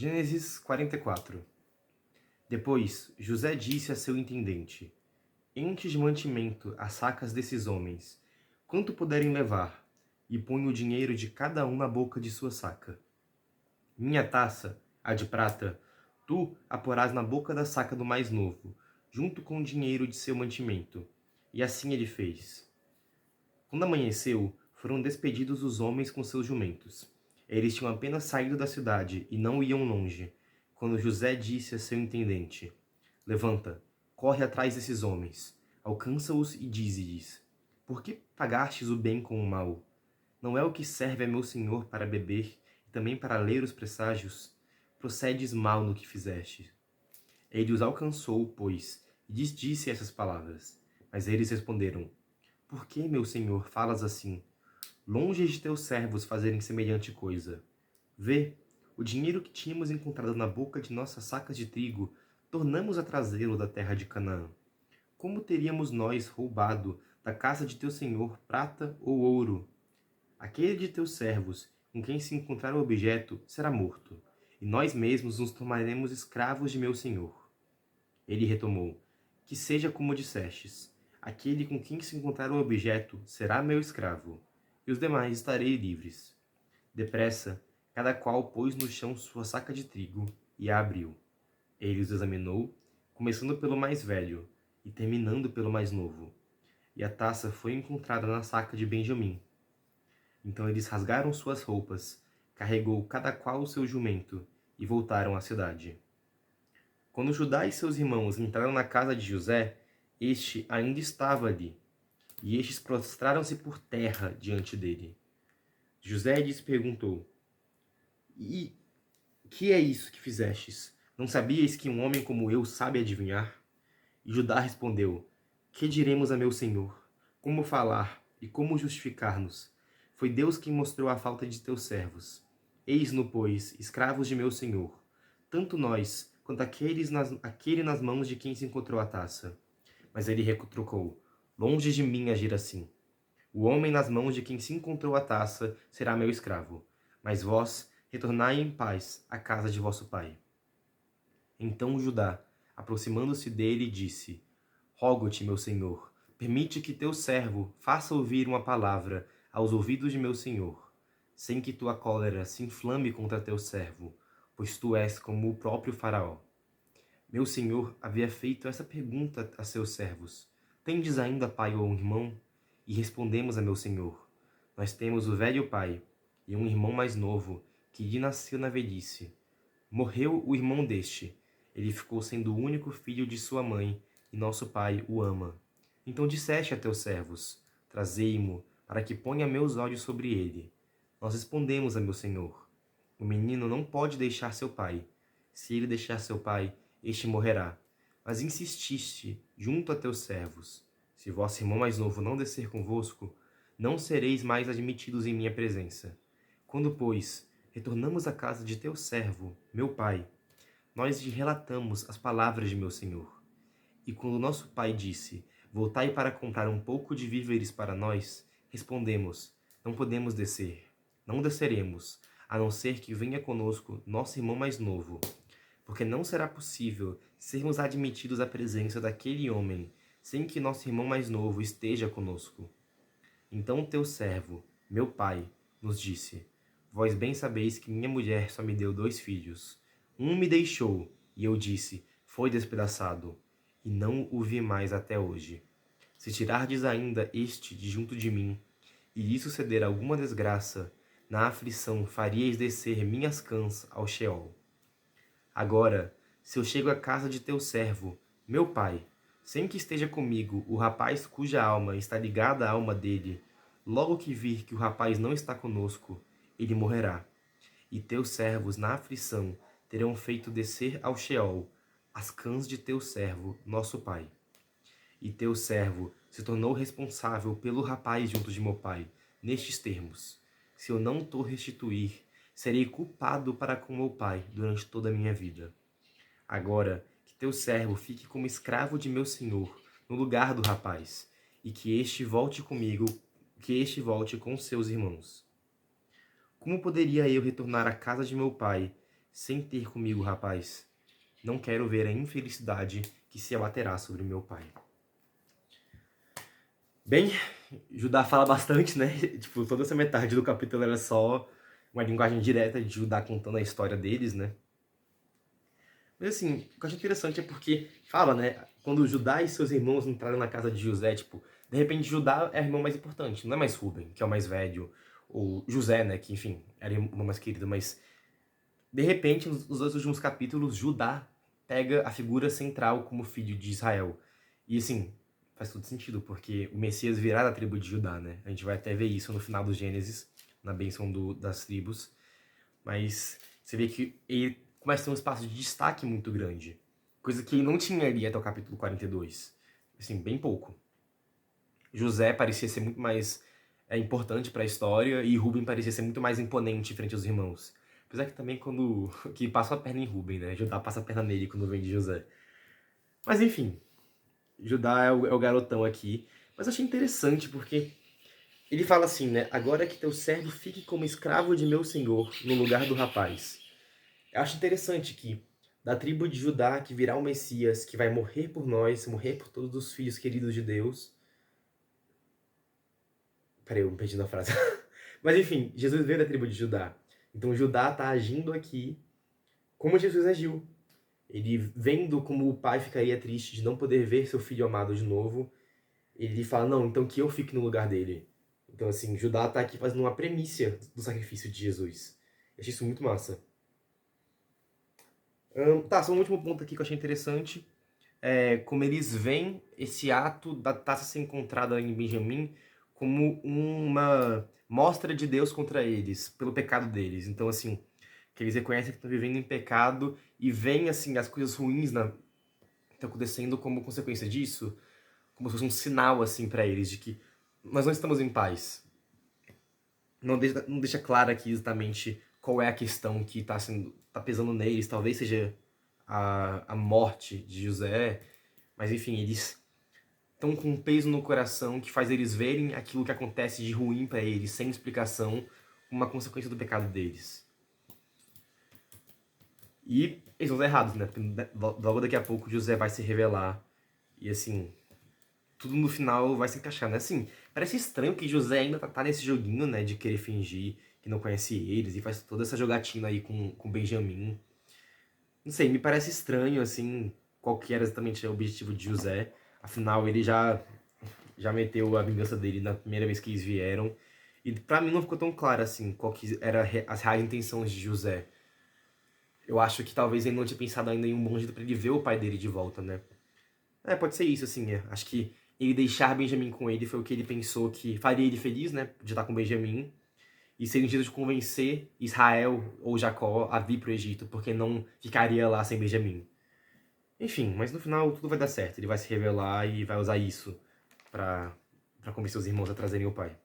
Gênesis 44. Depois, José disse a seu intendente: Enche de mantimento as sacas desses homens, quanto puderem levar, e põe o dinheiro de cada um na boca de sua saca. Minha taça, a de prata, tu a porás na boca da saca do mais novo, junto com o dinheiro de seu mantimento. E assim ele fez. Quando amanheceu, foram despedidos os homens com seus jumentos. Eles tinham apenas saído da cidade e não iam longe, quando José disse a seu intendente: Levanta, corre atrás desses homens, alcança-os e dize-lhes: Por que pagastes o bem com o mal? Não é o que serve a meu senhor para beber e também para ler os presságios? Procedes mal no que fizeste. Ele os alcançou, pois, e lhes disse essas palavras. Mas eles responderam: Por que, meu senhor, falas assim? Longe de teus servos fazerem semelhante coisa. Vê, o dinheiro que tínhamos encontrado na boca de nossas sacas de trigo, tornamos a trazê-lo da terra de Canaã. Como teríamos nós roubado da casa de teu senhor prata ou ouro? Aquele de teus servos, com quem se encontrar o objeto, será morto, e nós mesmos nos tornaremos escravos de meu senhor. Ele retomou: Que seja como dissestes, aquele com quem se encontrar o objeto será meu escravo, e os demais estarei livres. Depressa, cada qual pôs no chão sua saca de trigo e a abriu. Ele os examinou, começando pelo mais velho e terminando pelo mais novo. E a taça foi encontrada na saca de Benjamim. Então eles rasgaram suas roupas, carregou cada qual o seu jumento e voltaram à cidade. Quando Judá e seus irmãos entraram na casa de José, este ainda estava ali, e estes prostraram-se por terra diante dele. José lhes perguntou: E que é isso que fizestes? Não sabias que um homem como eu sabe adivinhar? E Judá respondeu: Que diremos a meu senhor? Como falar e como justificar-nos? Foi Deus quem mostrou a falta de teus servos. Eis-no, pois, escravos de meu senhor, tanto nós quanto aquele nas mãos de quem se encontrou a taça. Mas ele retrucou: Longe de mim agir assim. O homem nas mãos de quem se encontrou a taça será meu escravo. Mas vós retornai em paz à casa de vosso pai. Então Judá, aproximando-se dele, disse: Rogo-te, meu senhor, permite que teu servo faça ouvir uma palavra aos ouvidos de meu senhor, sem que tua cólera se inflame contra teu servo, pois tu és como o próprio faraó. Meu senhor havia feito essa pergunta a seus servos: Tendes ainda pai ou um irmão? E respondemos a meu senhor: Nós temos o velho pai e um irmão mais novo, que lhe nasceu na velhice. Morreu o irmão deste. Ele ficou sendo o único filho de sua mãe, e nosso pai o ama. Então disseste a teus servos: Trazei-mo, para que ponha meus olhos sobre ele. Nós respondemos a meu senhor: O menino não pode deixar seu pai. Se ele deixar seu pai, este morrerá. Mas insististe junto a teus servos: Se vosso irmão mais novo não descer convosco, não sereis mais admitidos em minha presença. Quando, pois, retornamos à casa de teu servo, meu pai, nós lhe relatamos as palavras de meu senhor. E quando nosso pai disse: Voltai para comprar um pouco de víveres para nós, respondemos: Não podemos descer. Não desceremos, a não ser que venha conosco nosso irmão mais novo, porque não será possível sermos admitidos à presença daquele homem sem que nosso irmão mais novo esteja conosco. Então teu servo, meu pai, nos disse: Vós bem sabeis que minha mulher só me deu 2 filhos. Um me deixou, e eu disse: Foi despedaçado, e não o vi mais até hoje. Se tirardes ainda este de junto de mim, e lhe suceder alguma desgraça, na aflição faríeis descer minhas cãs ao Sheol. Agora, se eu chego à casa de teu servo, meu pai, sem que esteja comigo o rapaz cuja alma está ligada à alma dele, logo que vir que o rapaz não está conosco, ele morrerá. E teus servos, na aflição, terão feito descer ao Sheol as cãs de teu servo, nosso pai. E teu servo se tornou responsável pelo rapaz junto de meu pai, nestes termos: Se eu não o restituir, serei culpado para com meu pai durante toda a minha vida. Agora, que teu servo fique como escravo de meu senhor, no lugar do rapaz, e que este volte comigo, que este volte com seus irmãos. Como poderia eu retornar à casa de meu pai, sem ter comigo, rapaz. Não quero ver a infelicidade que se abaterá sobre meu pai. Bem, Judá fala bastante, né? Tipo, toda essa metade do capítulo era só uma linguagem direta de Judá contando a história deles, né? Mas assim, o que eu acho interessante é porque fala, né? Quando Judá e seus irmãos entraram na casa de José, tipo, de repente Judá é o irmão mais importante, não é mais Rubem, que é o mais velho, ou José, né? Que enfim, era o irmão mais querido, mas de repente, nos dois últimos capítulos, Judá pega a figura central como filho de Israel. E assim, faz todo sentido, porque o Messias virá da tribo de Judá, né? A gente vai até ver isso no final do Gênesis, na bênção das tribos. Mas você vê que ele começa a ter um espaço de destaque muito grande. Coisa que ele não tinha ali até o capítulo 42. Assim, bem pouco. José parecia ser muito mais importante para a história e Rubem parecia ser muito mais imponente frente aos irmãos. Apesar que também quando que passa a perna em Rubem, né? Judá passa a perna nele quando vem de José. Mas enfim, Judá é o garotão aqui. Mas eu achei interessante porque ele fala assim, né? Agora que teu servo fique como escravo de meu senhor no lugar do rapaz. Eu acho interessante que da tribo de Judá que virá o Messias, que vai morrer por nós, morrer por todos os filhos queridos de Deus. Peraí, eu me perdi na frase. Mas enfim, Jesus veio da tribo de Judá. Então Judá está agindo aqui como Jesus agiu. Ele, vendo como o pai ficaria triste de não poder ver seu filho amado de novo, ele fala, não, então que eu fique no lugar dele. Então assim, Judá está aqui fazendo uma premissa do sacrifício de Jesus. Eu achei isso muito massa. Tá, só um último ponto aqui que eu achei interessante. Como eles veem esse ato da taça ser encontrada em Benjamim como uma mostra de Deus contra eles, pelo pecado deles. Então, assim, que eles reconhecem que estão vivendo em pecado e veem, assim, as coisas ruins que estão acontecendo como consequência disso, como se fosse um sinal, assim, para eles, de que nós não estamos em paz. Não deixa claro aqui exatamente qual é a questão que tá pesando neles. Talvez seja a morte de José, mas enfim, eles estão com um peso no coração que faz eles verem aquilo que acontece de ruim para eles, sem explicação, como uma consequência do pecado deles. E eles vão errados, né? Porque logo daqui a pouco José vai se revelar e assim, tudo no final vai se encaixar, né? Assim, parece estranho que José ainda tá nesse joguinho, né? De querer fingir que não conhece eles e faz toda essa jogatina aí com Benjamin. Não sei, me parece estranho, assim, qual que era exatamente o objetivo de José. Afinal, ele já meteu a vingança dele na primeira vez que eles vieram. E pra mim não ficou tão claro, assim, qual que era as reais intenções de José. Eu acho que talvez ele não tinha pensado ainda em um bom jeito pra ele ver o pai dele de volta, né? Pode ser isso, assim, Acho que ele deixar Benjamin com ele foi o que ele pensou que faria ele feliz, né? De estar com Benjamin. E seria um jeito de convencer Israel ou Jacó a vir pro Egito, porque não ficaria lá sem Benjamin. Enfim, mas no final tudo vai dar certo. Ele vai se revelar e vai usar isso pra convencer os irmãos a trazerem o pai.